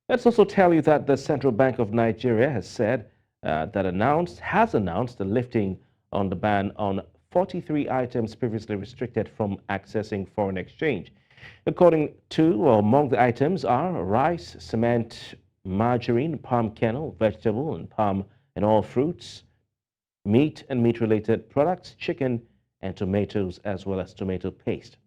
Let's also tell you that the Central Bank of Nigeria has said has announced the lifting on the ban on 43 items previously restricted from accessing foreign exchange. According to, or among the items are rice, cement, margarine, palm kernel, vegetable and palm and all fruits, meat and meat-related products, chicken and tomatoes, as well as tomato paste.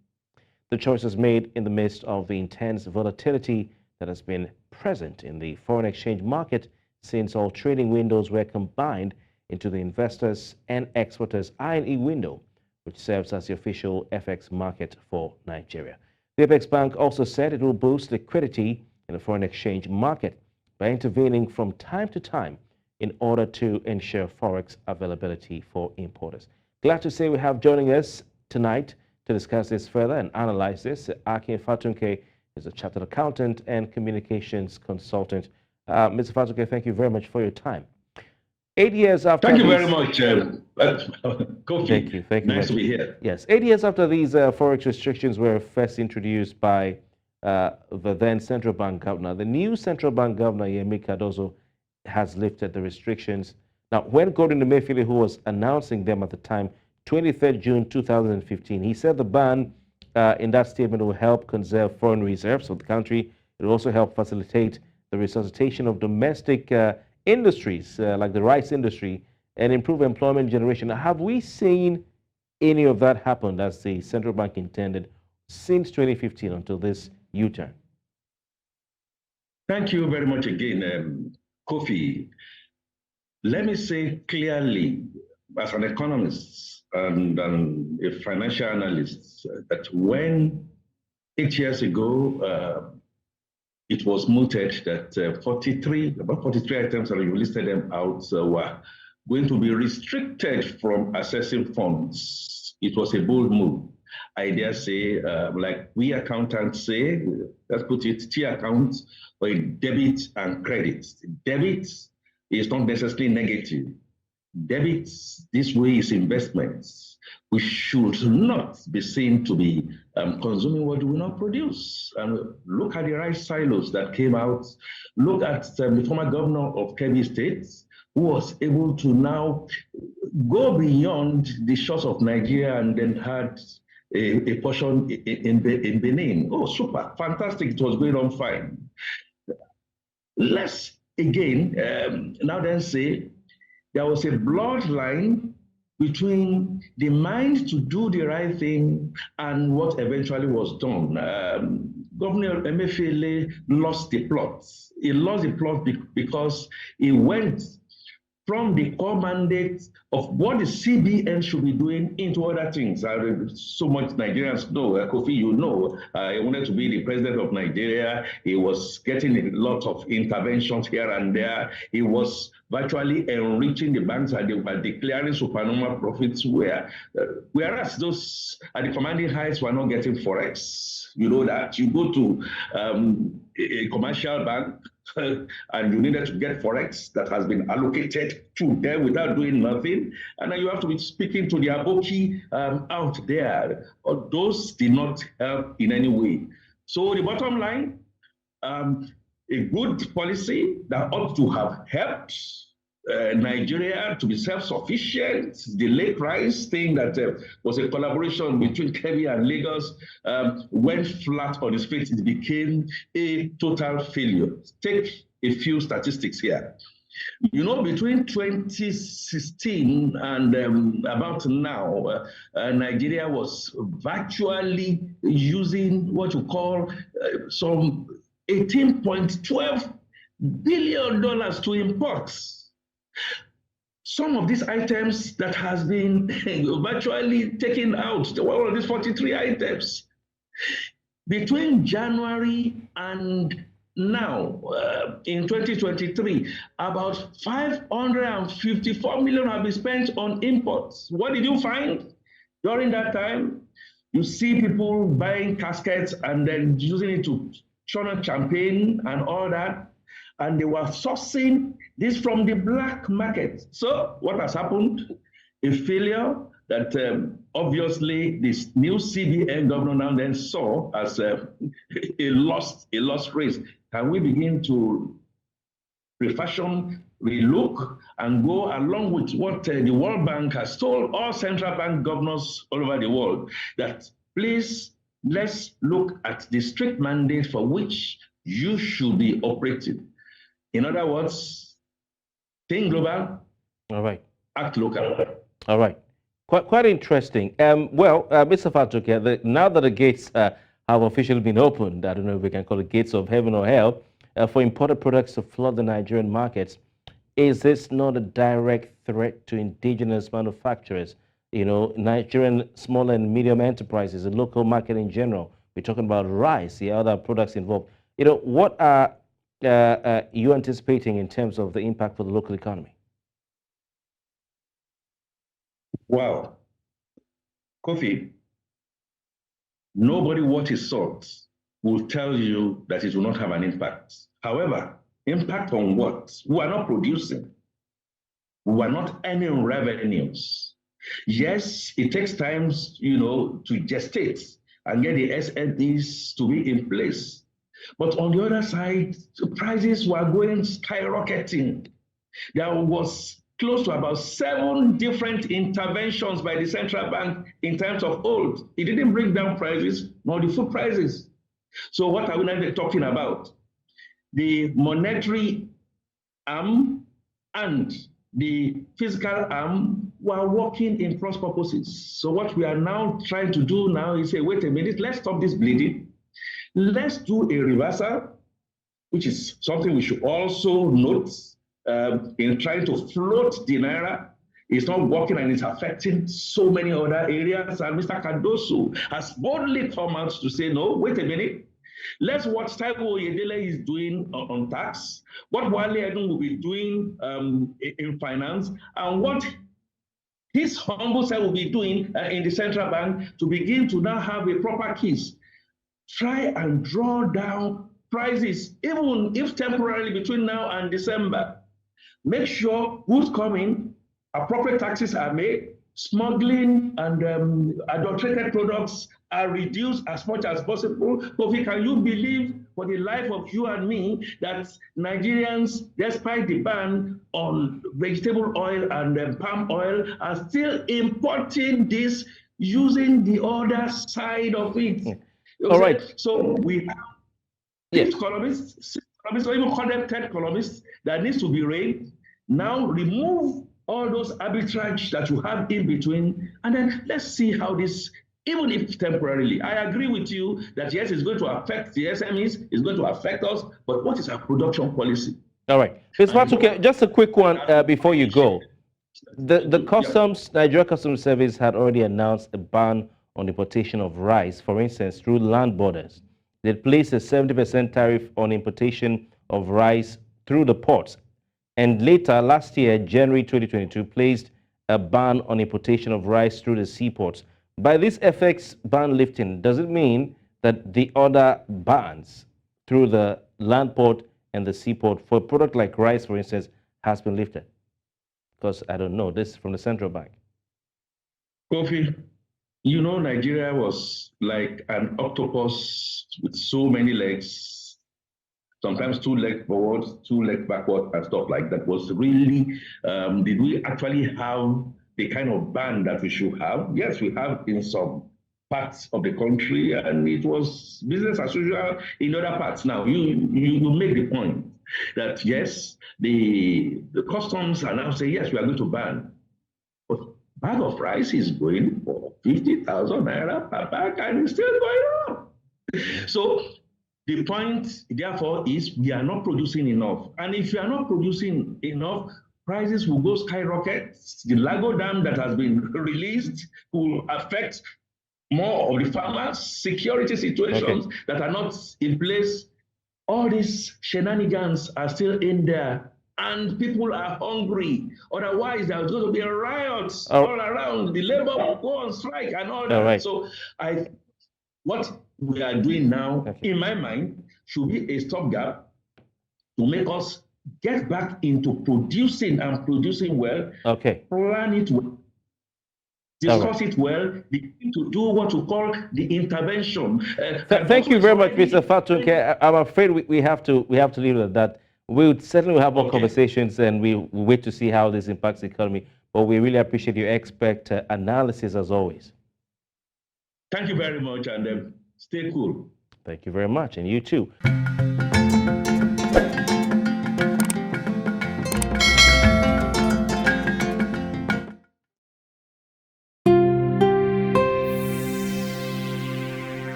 The choice was made in the midst of the intense volatility that has been present in the foreign exchange market since all trading windows were combined into the investors and exporters I&E window, which serves as the official FX market for Nigeria. The Apex Bank also said it will boost liquidity in the foreign exchange market by intervening from time to time in order to ensure forex availability for importers. Glad to say we have joining us tonight to discuss this further and analyze this. Akin Fatunke is a chartered accountant and communications consultant. Mr. Fatunke, thank you very much for your time. 8 years after Thank you very much, Kofi. Thank you. Nice to be here. Yes, 8 years after these forex restrictions were first introduced by the then central bank governor, the new central bank governor, Yemi Cardozo, has lifted the restrictions. Now, when Gordon Emefiele, who was announcing them at the time, 23rd June 2015, he said the ban in that statement will help conserve foreign reserves of the country. It will also help facilitate the resuscitation of domestic industries like the rice industry and improve employment generation. Now, have we seen any of that happen as the central bank intended since 2015 until this U-turn? Thank you very much again, Kofi. Let me say clearly, as an economist and a financial analyst, that when 8 years ago it was mooted that about 43 items, and you listed them out, were going to be restricted from accessing funds. It was a bold move. I dare say, like we accountants say, let's put it, T accounts for debit and credit. Debit is not necessarily negative. Debit, this way, is investments. We should not be seen to be consuming what we will not produce. And look at the rice silos that came out. Look at the former governor of Kebbi State, who was able to now go beyond the shores of Nigeria and then had a portion in Benin. Oh, super, fantastic, it was going on fine. Let's again now then say there was a bloodline between the mind to do the right thing and what eventually was done. Governor Emefiele lost the plot. He lost the plot because he went from the core mandate of what the CBN should be doing into other things. So much Nigerians know, Kofi, you know, he wanted to be the president of Nigeria. He was getting a lot of interventions here and there. He was virtually enriching the banks and they were declaring supernormal profits whereas those at the commanding heights were not getting Forex. You know that. You go to a commercial bank, and you needed to get Forex that has been allocated to them without doing nothing. And then you have to be speaking to the aboki out there. Those did not help in any way. So the bottom line, a good policy that ought to have helped Nigeria to be self-sufficient. The late rice thing that was a collaboration between Kebbi and Lagos went flat on its face. It became a total failure. Take a few statistics here. You know, between 2016 and about now, Nigeria was virtually using what you call some $18.12 billion to import. Some of these items that has been virtually taken out, one of these 43 items, between January and now, in 2023, about 554 million have been spent on imports. What did you find during that time? You see people buying caskets and then using it to churn up champagne and all that. And they were sourcing this from the black market. So what has happened? A failure that obviously this new CBN governor now then saw as a lost race. can we begin to refashion, relook, and go along with what the World Bank has told all central bank governors all over the world, that please, let's look at the strict mandate for which you should be operating. In other words, think global, All right. act local. All right. Quite interesting. Mr. Fatunke, now that the gates have officially been opened, I don't know if we can call it gates of heaven or hell, for imported products to flood the Nigerian markets, is this not a direct threat to indigenous manufacturers? You know, Nigerian small and medium enterprises, the local market in general. We're talking about rice, the other products involved. You know, what are you anticipating in terms of the impact for the local economy? Wow. Kofi, nobody worth his salt will tell you that it will not have an impact. However, impact on what? We are not producing. We are not earning revenues. Yes, it takes time, to gestate and get the SNEs to be in place. But on the other side, the prices were going skyrocketing. There was close to about 7 different interventions by the central bank in terms of oil. It didn't bring down prices, nor the food prices. So what are we now talking about? The monetary arm and the physical arm were working in cross purposes. So what we are now trying to do now is say, wait a minute, let's stop this bleeding. Let's do a reversal, which is something we should also note in trying to float the Naira. It's not working and it's affecting so many other areas. And Mr. Cardoso has boldly come out to say, no, wait a minute. Let's watch Taiwo Oyedele is doing on tax, what Wale Edun will be doing in finance, and what his humble self will be doing in the central bank to begin to now have a proper case. Try and draw down prices, even if temporarily between now and December. Make sure goods come in, appropriate taxes are made, smuggling and adulterated products are reduced as much as possible. Kofi, can you believe for the life of you and me that Nigerians, despite the ban on vegetable oil and palm oil, are still importing this using the other side of it? All right. So we have fifth columnists, or even third columnists that needs to be raised. Now remove all those arbitrage that you have in between, and then let's see how this, even if temporarily, I agree with you that yes, it's going to affect the SMEs, it's going to affect us, but what is our production policy? All right. Ms. Fatunke, just a quick one before you go. The customs, Nigeria Customs Service had already announced a ban on importation of rice, for instance, through land borders. They placed a 70% tariff on importation of rice through the ports. And later, last year, January 2022, placed a ban on importation of rice through the seaports. By this FX ban lifting, does it mean that the other bans through the land port and the seaport for a product like rice, for instance, has been lifted? Because I don't know, this is from the central bank. Kofi, you know, Nigeria was like an octopus with so many legs, sometimes 2 legs forward, 2 legs backward, and stuff like that. Was really, did we actually have the kind of ban that we should have? Yes, we have in some parts of the country, and it was business as usual in other parts. Now, you make the point that yes, the customs are now saying, yes, we are going to ban. But bag of rice is going for 50,000 naira per bag, and it's still going up. So the point, therefore, is we are not producing enough. And if you are not producing enough, prices will go skyrocket. The Lago Dam that has been released will affect more of the farmers, security situations that are not in place. All these shenanigans are still in there, and people are hungry. Otherwise, there's going to be riots all around. The labor will go on strike and all that. Right. So what we are doing now, in my mind, should be a stopgap to make us get back into producing and producing well. Okay. Plan it well. discuss it well, begin to do what we call the intervention. Thank you very much, Mr. Fatunke. I'm afraid we have to leave it at that. We'll certainly have more conversations, and we'll wait to see how this impacts the economy. But we really appreciate your expert analysis as always. Thank you very much, and stay cool. Thank you very much, and you too.